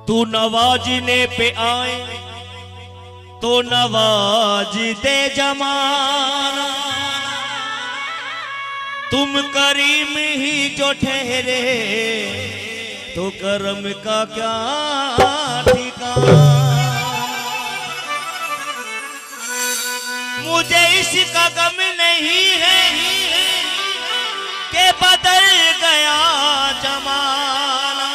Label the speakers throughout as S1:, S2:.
S1: तू नवाजने पे आए तो नवाज दे जमाना, तुम करीम ही जो ठहरे तो करम का क्या ठिकाना। मुझे इसका गम नहीं है कि बदल गया जमाना।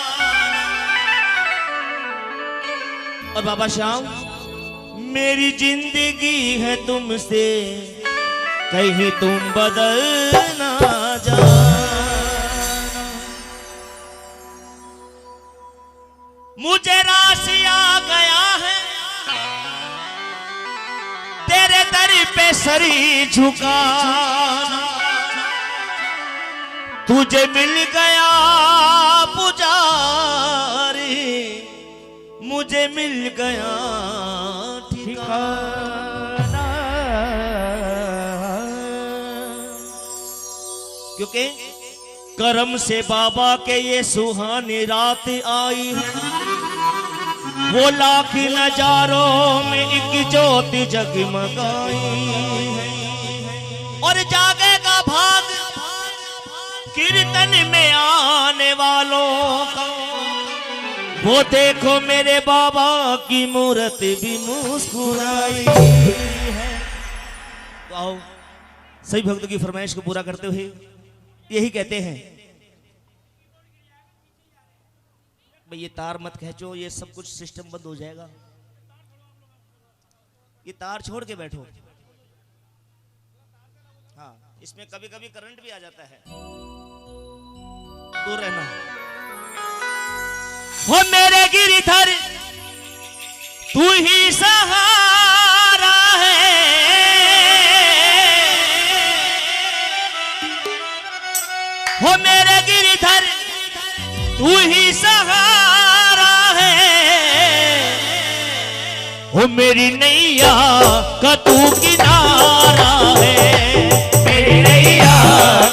S1: और बाबा श्याम, मेरी जिंदगी है तुमसे, कहीं तुम बदल ना जाना। मुझे रास आ गया है तेरे दर पे सरी झुकाना, तुझे मिल गया पुजारी, मुझे मिल गया ठिकाना। क्योंकि करम से बाबा के ये सुहानी रात आई है, वो लाख नजारों में एक ज्योति जगमगाई है। और जागेगा भाग कीर्तन में आने वालों का, वो देखो मेरे बाबा की मूर्त भी मुस्कुराई है। तो आओ सही भक्तों की फरमाइश को पूरा करते हुए यही कहते हैं, भाई ये तार मत खींचो, ये सब कुछ सिस्टम बंद हो जाएगा, ये तार छोड़ के बैठो। हाँ, इसमें कभी कभी करंट भी आ जाता है, दूर रहना। हो मेरे गिरधर तू ही सहारा है, हो मेरे गिरधर तू ही सहारा है, हो मेरी नैया का तू किनारा है, मेरी नैया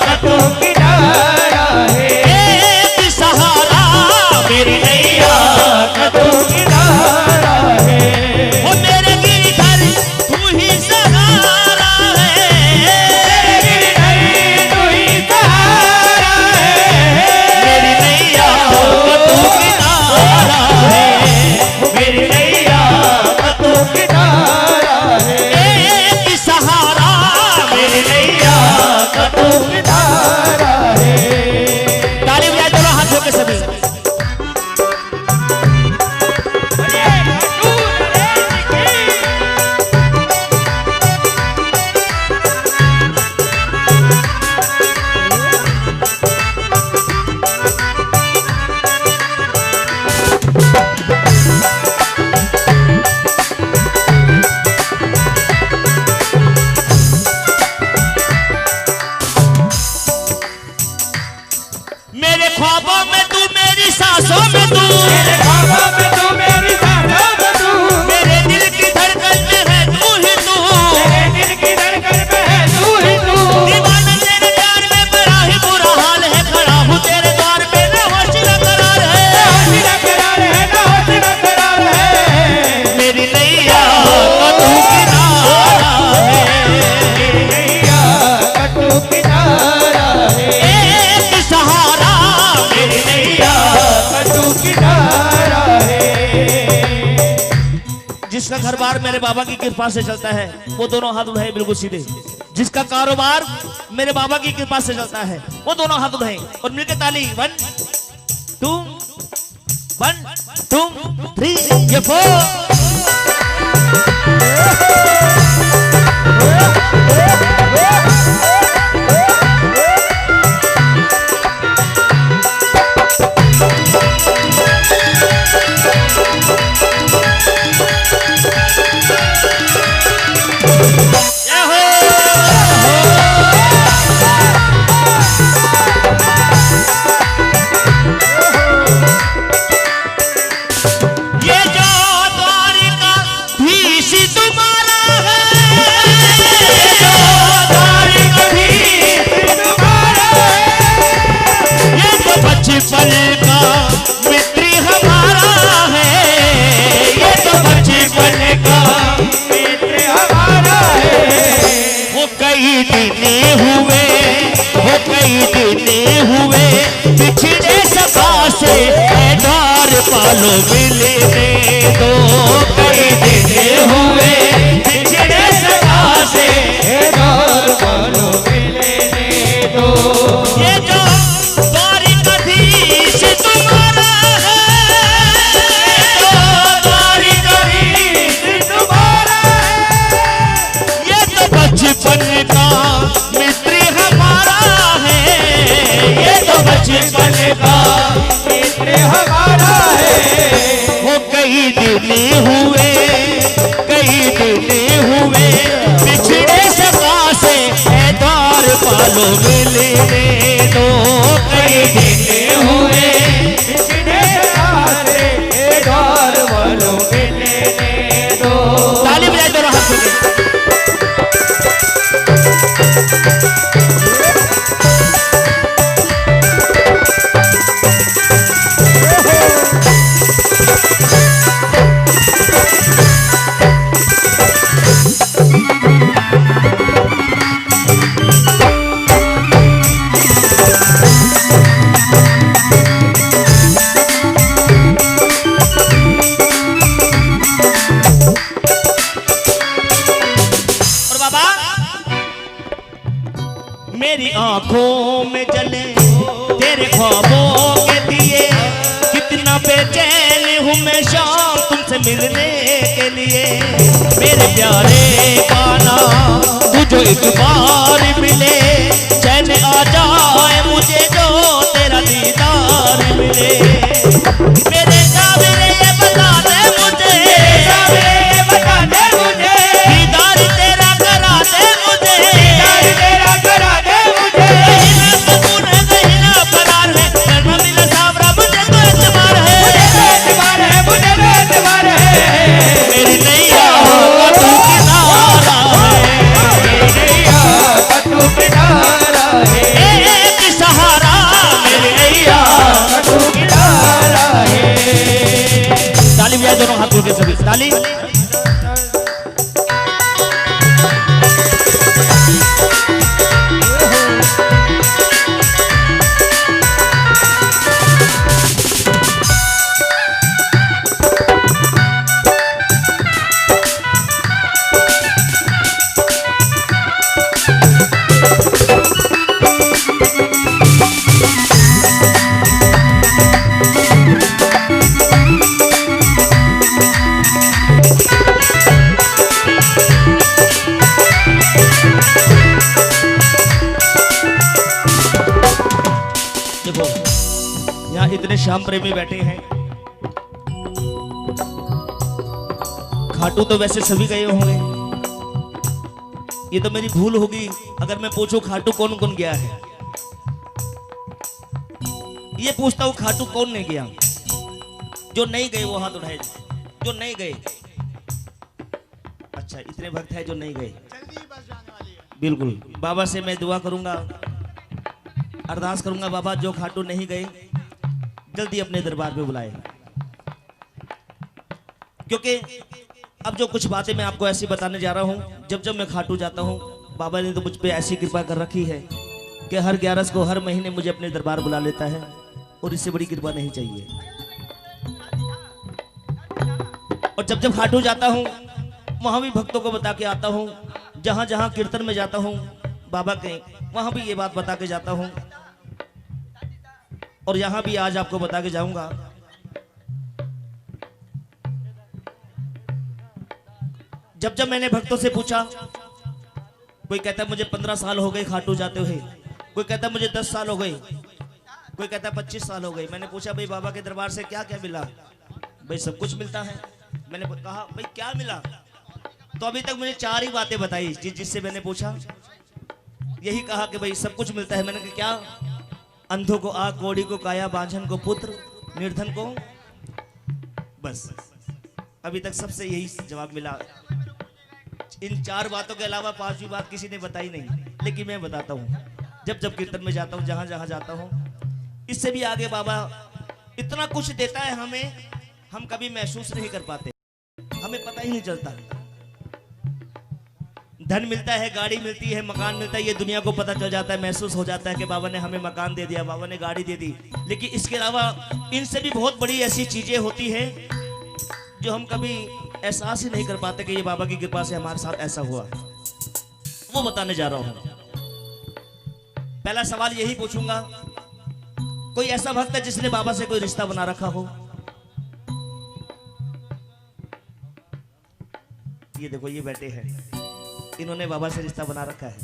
S1: का तू किनारा है। एक सहारा मेरी नैया का तू किनारा है, हो मेरे गिरधर तू ही सहारा है, मेरे गिरधर तू ही सहारा है, मेरी नैया का तू किनारा है, मेरी नैया का तू किनारा है। एक सहारा मेरी नैया का तू किनारा है। ताली बजाए दोनों हाथ धो के सभी। मेरे ख्वाबों में तू, मेरी सांसों में तू, मेरे ख्वाबों में तू, मेरी सांसों में तू, मेरे दिल की धड़कन में है तू ही तू, मेरे दिल की धड़कन में है तू ही तू। दीवाना तेरे प्यार में बड़ा ही बुरा हाल है, खड़ा हूँ तेरे द्वार पे, ना होश ना करार है, ना होश ना करार है, ना होश ना करार है। मेरी नैया का तू किनारा है, मेरी नैया का तू किनारा है। एक सहारा मेरी नैया का तू किनारा है। जिसका घर बार मेरे बाबा की कृपा से चलता है वो दोनों हाथ उठाए बिल्कुल सीधे। जिसका कारोबार मेरे बाबा की कृपा से चलता है वो दोनों हाथ उठाए और मिलकर ताली 1 2 1 2 3 ये 4 पिछड़े सभा से डार पालो मिलने दो कई दिन हुए पिछड़े सभा से डार पालो मिलने दो ये जो द्वारिकाधीश तुम्हारा है जो द्वारिकाधीश तुम्हारा है ये तो बचपन का मित्र हमारा है ये तो बचपन का मित्र हमारा है वो कई दिन हुए पिछड़े सभा से द्वार पालो मिलने दो कई दिन हुए पिछड़े सभा से द्वार पालो मिलने दो ताली बजाए दोनों हाथों में मेरी आंखों में जले तेरे ख्वाबों के दिए कितना बेचैन हूँ मैं शाम तुमसे मिलने के लिए मेरे प्यारे काना तू जो एक बार मिले चैन आ जाए मुझे जो तेरा दीदार मिले मेरे सावरे बता दे मुझे दीदार तेरा करा दे मुझे तेरा करा दे दोनों हाथों के सभी ताली इतने श्याम प्रेमी बैठे हैं खाटू तो वैसे सभी गए होंगे ये तो मेरी भूल होगी अगर मैं पूछूं खाटू कौन कौन गया है ये पूछता हूं खाटू कौन नहीं गया जो नहीं गए वो हाथ उठाए जो नहीं गए अच्छा इतने भक्त है जो नहीं गए बिल्कुल बाबा से मैं दुआ करूंगा अरदास करूंगा बाबा जो खाटू नहीं गए जल्दी अपने दरबार में बुलाए क्योंकि अब जो कुछ बातें मैं आपको ऐसी बताने जा रहा हूं जब जब मैं खाटू जाता हूं बाबा ने तो मुझ पे ऐसी कृपा कर रखी है कि हर 11 को हर महीने मुझे अपने दरबार बुला लेता है और इससे बड़ी कृपा नहीं चाहिए और जब जब खाटू जाता हूं वहां भी भक्तों को बता के आता हूं जहां जहां कीर्तन में जाता हूं बाबा के वहां भी ये बात बता के जाता हूं और यहां भी आज आपको बता के जाऊंगा जब जब मैंने भक्तों से पूछा, कोई कहता है मुझे 15 साल हो गए खाटू जाते हुए, कोई कहता है मुझे 10 साल हो गए, कोई कहता है 25 साल हो गए। मैंने पूछा भाई बाबा के दरबार से क्या क्या मिला? भाई सब कुछ मिलता है। मैंने कहा भाई क्या मिला? तो अभी तक मुझे 4 ही बातें बताई जिससे मैंने पूछा, यही कहा कि भाई सब कुछ मिलता है। मैंने कहा क्या? अंधों को आँख, कोढ़ी को काया, बांझन को पुत्र, निर्धन को, बस अभी तक सबसे यही जवाब मिला। इन 4 बातों के अलावा 5वीं बात किसी ने बताई नहीं, लेकिन मैं बताता हूँ। जब जब कीर्तन में जाता हूँ, जहां जहां जाता हूँ, इससे भी आगे बाबा इतना कुछ देता है हमें, हम कभी महसूस नहीं कर पाते, हमें पता ही नहीं चलता। धन मिलता है, गाड़ी मिलती है, मकान मिलता है, ये दुनिया को पता चल जाता है, महसूस हो जाता है कि बाबा ने हमें मकान दे दिया, बाबा ने गाड़ी दे दी। लेकिन इसके अलावा इनसे भी बहुत बड़ी ऐसी चीजें होती है जो हम कभी एहसास ही नहीं कर पाते कि ये बाबा की कृपा से हमारे साथ ऐसा हुआ। वो बताने जा रहा हूं। पहला सवाल यही पूछूंगा, कोई ऐसा भक्त है जिसने बाबा से कोई रिश्ता बना रखा हो? ये देखो, ये बैठे हैं, इन्होंने बाबा से रिश्ता बना रखा है।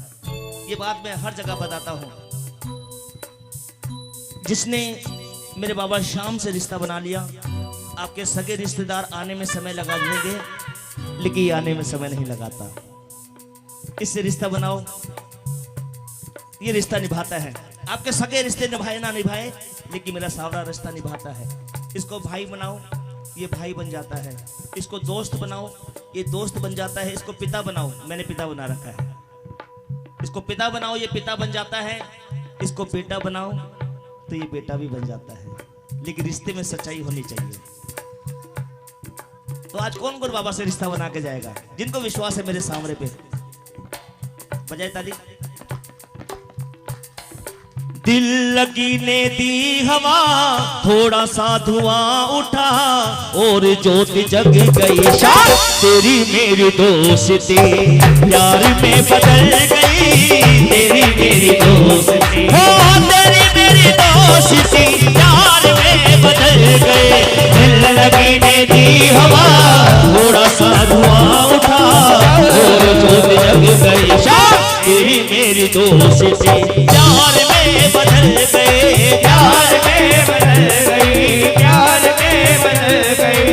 S1: ये बात मैं हर जगह बताता हूं। जिसने मेरे बाबा श्याम से रिश्ता बना लिया, आपके सगे रिश्तेदार आने में समय लगा देंगे, लेकिन ये आने में समय नहीं लगाता। इससे रिश्ता बनाओ, ये रिश्ता निभाता है। आपके सगे रिश्ते निभाए ना निभाए, लेकिन मेरा सावरा रिश्ता निभाता है। इसको भाई बनाओ, ये भाई बन जाता है। इसको दोस्त बनाओ, ये दोस्त बन जाता है। इसको पिता बनाओ, मैंने पिता बना रखा है। इसको पिता बनाओ, ये पिता बन जाता है। इसको बेटा बनाओ तो ये बेटा भी बन जाता है। लेकिन रिश्ते में सच्चाई होनी चाहिए। तो आज कौन कौन बाबा से रिश्ता बना के जाएगा? जिनको विश्वास है मेरे सामने पे, बजाय ताली। दिल लगी ने दी हवा, थोड़ा सा धुआं उठा, और जोत जग गई शाम, तेरी मेरी दोस्ती प्यार में बदल गई, तेरी मेरी दोस्ती, हो तेरी मेरी दोस्ती प्यार में बदल गई। दिल लगी ने दी हवा, थोड़ा सा धुआं उठा, और जोत जग गई शाम, तेरी मेरी दोस्ती प्यार में बदल गए, प्यार में बदल गई, प्यार में बदल गई।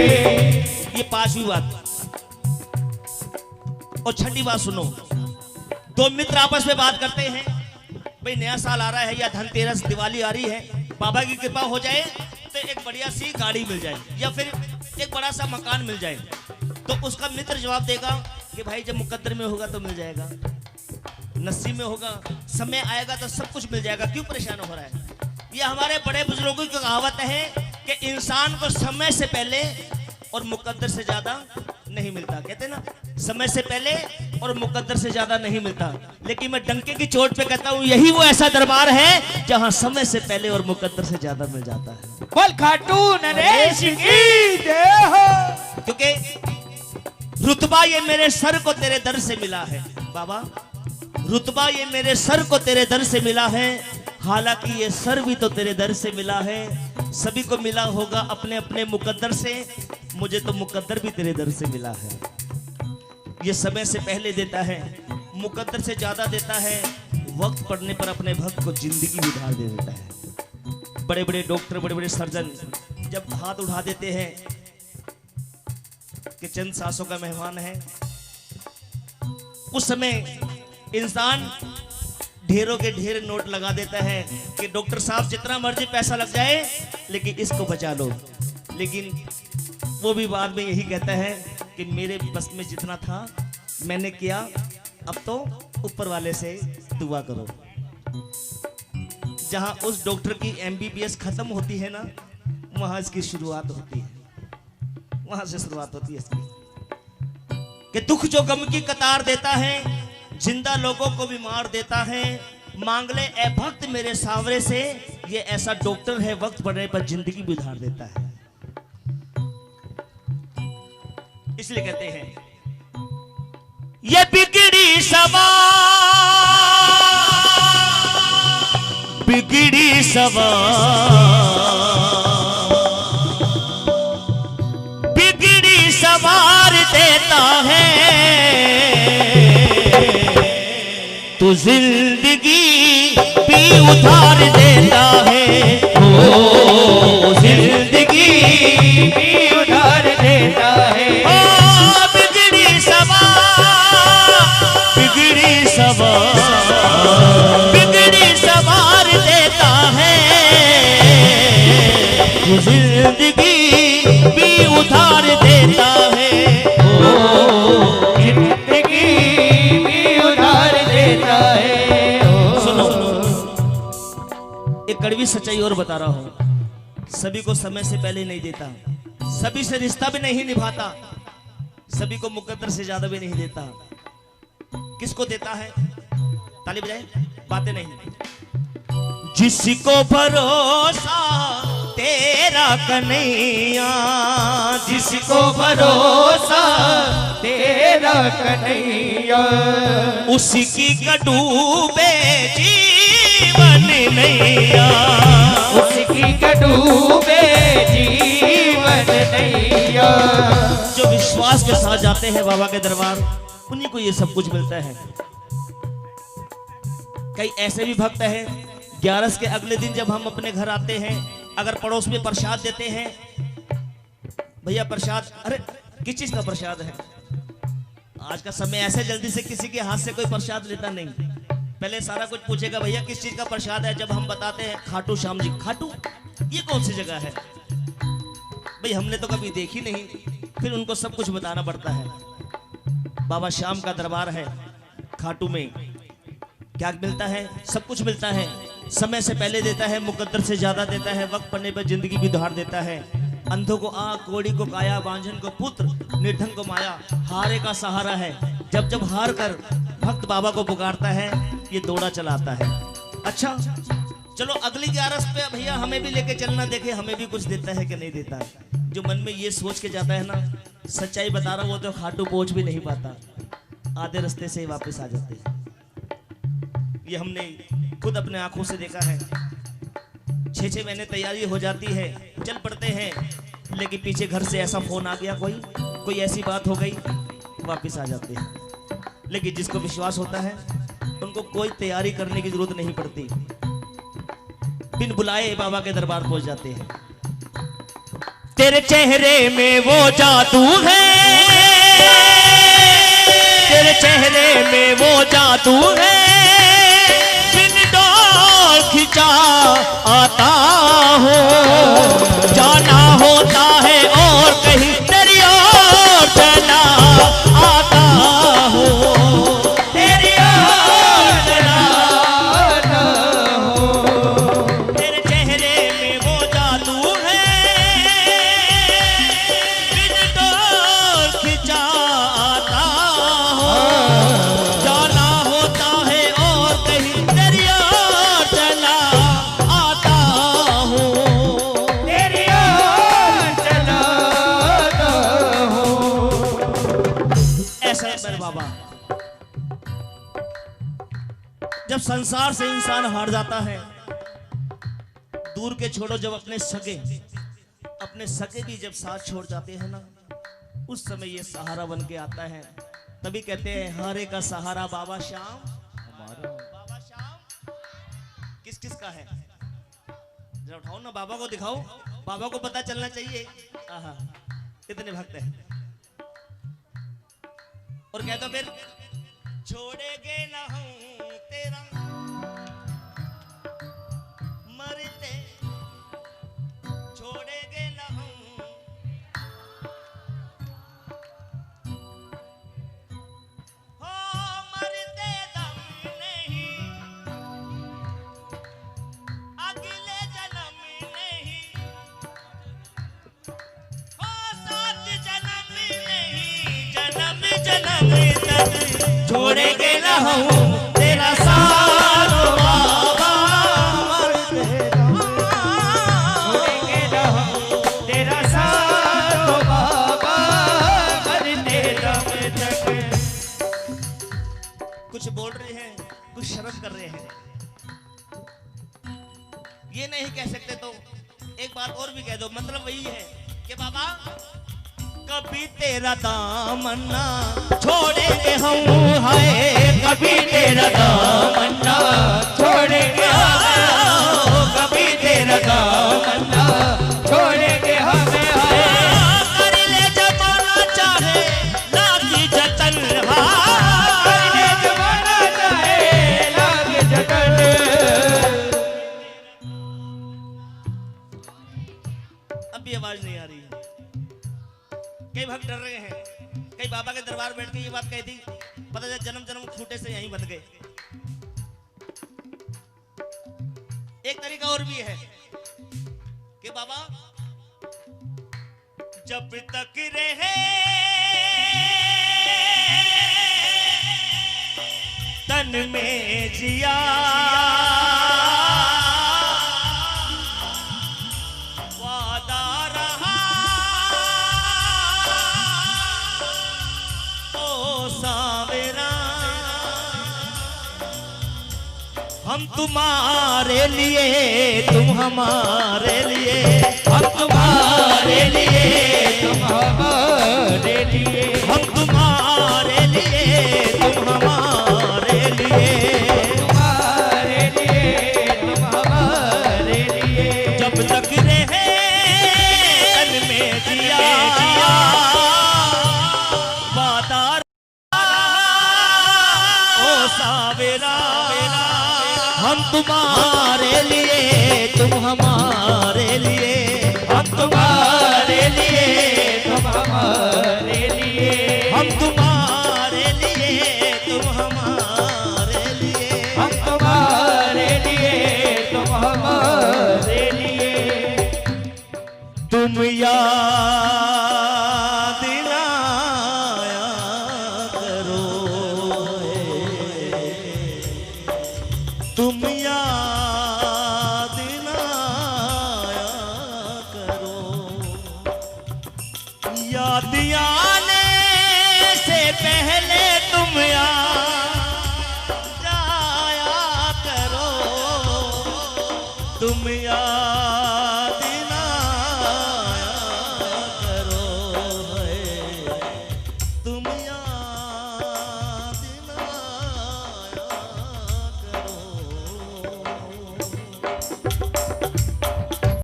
S1: ये 5वीं बात। और 6ठी बात सुनो। 2 मित्र आपस में बात करते हैं, भाई नया साल आ रहा है या धनतेरस, दिवाली आ रही है, बाबा की कृपा हो जाए तो एक बढ़िया सी गाड़ी मिल जाए या फिर एक बड़ा सा मकान मिल जाए। तो उसका मित्र जवाब देगा कि भाई जब मुकद्दर में होगा तो मिल जाएगा, नसीब में होगा, समय आएगा तो सब कुछ मिल जाएगा, क्यों परेशान हो रहा है? ये हमारे बड़े बुजुर्गों की कहावत है कि इंसान को समय से पहले और मुकद्दर से ज्यादा नहीं मिलता। कहते ना, समय से पहले और मुकद्दर से ज्यादा नहीं मिलता। लेकिन मैं डंके की चोट पे कहता हूँ, यही वो ऐसा दरबार है जहाँ समय से पहले और मुकद्दर से ज्यादा मिल जाता है।
S2: बोल खाटू नरेश की जय हो।
S1: क्योंकि रुतबा ये मेरे सर को तेरे दर से मिला है बाबा, रुतबा ये मेरे सर को तेरे दर से मिला है। हालांकि ये सर भी तो तेरे दर से मिला है। सभी को मिला होगा अपने अपने मुकद्दर से, मुझे तो मुकद्दर भी तेरे दर से मिला है। ये समय से पहले देता है, मुकद्दर से ज्यादा देता है। वक्त पड़ने पर अपने भक्त को जिंदगी भी उधार दे देता है। बड़े बड़े डॉक्टर, बड़े बड़े सर्जन जब हाथ उठा देते हैं कि चंद सांसों का मेहमान है, उस समय इंसान ढेरों के ढेर नोट लगा देता है कि डॉक्टर साहब जितना मर्जी पैसा लग जाए लेकिन इसको बचा लो। लेकिन वो भी बाद में यही कहता है कि मेरे बस में जितना था मैंने किया, अब तो ऊपर वाले से दुआ करो। जहां उस डॉक्टर की MBBS खत्म होती है ना, वहां इसकी शुरुआत होती है, वहां से शुरुआत होती है इसकी। कि दुख जो गम की कतार देता है, जिंदा लोगों को भी मार देता है। मांग ले ए भक्त मेरे सावरे से, ये ऐसा डॉक्टर है वक्त पड़ने पर जिंदगी भी उधार देता है। इसलिए कहते हैं ये बिगड़ी सवा, बिगड़ी सवा, बिगड़ी सवार देता है। वो जिंदगी भी उधार देता है, वो जिंदगी
S2: भी उधार देता है।
S1: ओ बिगड़ी सबा बिगड़ी सवार देता है, वो जिंदगी भी उधार देता है,
S2: जिंदगी भी उधार देता है।
S1: सुनो एक कड़वी सच्चाई और बता रहा हूं, सभी को समय से पहले नहीं देता, सभी से रिश्ता भी नहीं निभाता, सभी को मुकद्दर से ज्यादा भी नहीं देता। किसको देता है? ताली बजाए, बातें नहीं। जिसको भरोसा तेरा कन्हैया,
S2: जिसको भरोसा तेरा कन्हैया,
S1: उसकी डूबे जीवन नैया,
S2: उसकी डूबे जीवन नैया।
S1: जो विश्वास के साथ जाते हैं बाबा के दरबार, उन्हीं को ये सब कुछ मिलता है। कई ऐसे भी भक्त हैं, 11 के अगले दिन जब हम अपने घर आते हैं, अगर पड़ोस में प्रसाद देते हैं, भैया प्रसाद, अरे किस चीज का प्रसाद है? आज का समय ऐसे जल्दी से किसी के हाथ से कोई प्रसाद लेता नहीं, पहले सारा कुछ पूछेगा, भैया किस चीज का प्रसाद है? जब हम बताते हैं खाटू श्याम जी, खाटू ये कौन सी जगह है? भाई हमने तो कभी देखी नहीं, फिर उनको सब कुछ बताना पड़ता है। बाबा श्याम का दरबार है, खाटू में क्या मिलता है? सब कुछ मिलता है, समय से पहले देता है, मुकद्दर से ज्यादा देता है, वक्त पड़ने पर जिंदगी भी उधार देता है। अंधों को आँख, कोड़ी को काया, बांझन को पुत्र, निर्धन को माया, हारे का सहारा है। जब जब हार कर भक्त बाबा को पुकारता है, ये दौड़ा चलाता है। अच्छा चलो अगली 11 पे भैया हमें भी लेके चलना, देखे हमें भी कुछ देता है कि नहीं देता है। जो मन में ये सोच के जाता है ना, सच्चाई बता रहा हूं, वो तो खाटू पहुंच भी नहीं पाता, आधे रास्ते से ही वापस आ जाते हैं। ये हमने खुद अपने आंखों से देखा है। 6-6 महीने तैयारी हो जाती है, चल पड़ते हैं, लेकिन पीछे घर से ऐसा फोन आ गया, कोई ऐसी बात हो गई, वापस आ जाते हैं। लेकिन जिसको विश्वास होता है, उनको कोई तैयारी करने की जरूरत नहीं पड़ती, बिन बुलाए बाबा के दरबार पहुंच जाते हैं। तेरे चेहरे में वो जादू है, तेरे चेहरे में वो जादू है, बिन डोर खिंचा आता हो, जाना होता है और कहीं तेरी ओर चला आता हो, तेरी ओर चला आता हो। तेरे चेहरे में वो जादू है, बिन डोर खिंचा आता हो, जाना होता है और कहीं तेरी ओर चला आता हो,
S2: तेरी ओर चला आता हो।
S1: ऐसा है मेरे बाबा। जब संसार से इंसान हार जाता है, दूर के छोड़ो, जब अपने सगे भी जब साथ छोड़ जाते हैं ना, उस समय ये सहारा बन के आता है। तभी कहते हैं हारे का सहारा बाबा श्याम हमारा। बाबा श्याम किस किस का है? जरा उठाओ ना, बाबा को दिखाओ, बाबा को पता चलना चाहिए। आहा, इतने भक्त हैं। और कहता फिर छोड़ेगे ना हूं तेरा मरते, छोड़ेगे ना हूं, हो मरते दम नहीं, अगले जन्म नहीं, हो 7 जन्म नहीं, जन्म जन्म तक छोड़ेगे ना हूं तेरा साथ बाबा, मरते दम
S2: छोड़ेंगे ना हम तेरा साथ बाबा, मरते दम तक।
S1: कुछ बोल रहे हैं, कुछ शर्म कर रहे हैं, ये नहीं कह सकते तो एक बात और भी कह दो, मतलब वही है कि बाबा कभी तेरा दामन ना छोड़ेंगे हम, हाय कभी तेरा दामन ना
S2: छोड़ेंगे हम,
S1: कभी तेरा दामन ना
S2: छोड़ेंगे हमें
S1: कर ले जमाना चाहे लागी जतन,
S2: कर ले जमाना चाहे लागे जतन।
S1: अब भी आवाज नहीं आ रही है। कई भक्त डर रहे हैं, कई बाबा के दरबार बैठ के ये बात कह दी, पता चला जन्म जन्म खूंटे से यहीं बंध गए। एक तरीका और भी है कि बाबा जब तक रहे तन में जिया, वादा रहा ओ सावेरा, हम तुम्हारे लिए तुम हमारे लिए, हम तुम्हारे लिए
S2: तुम हमारे लिए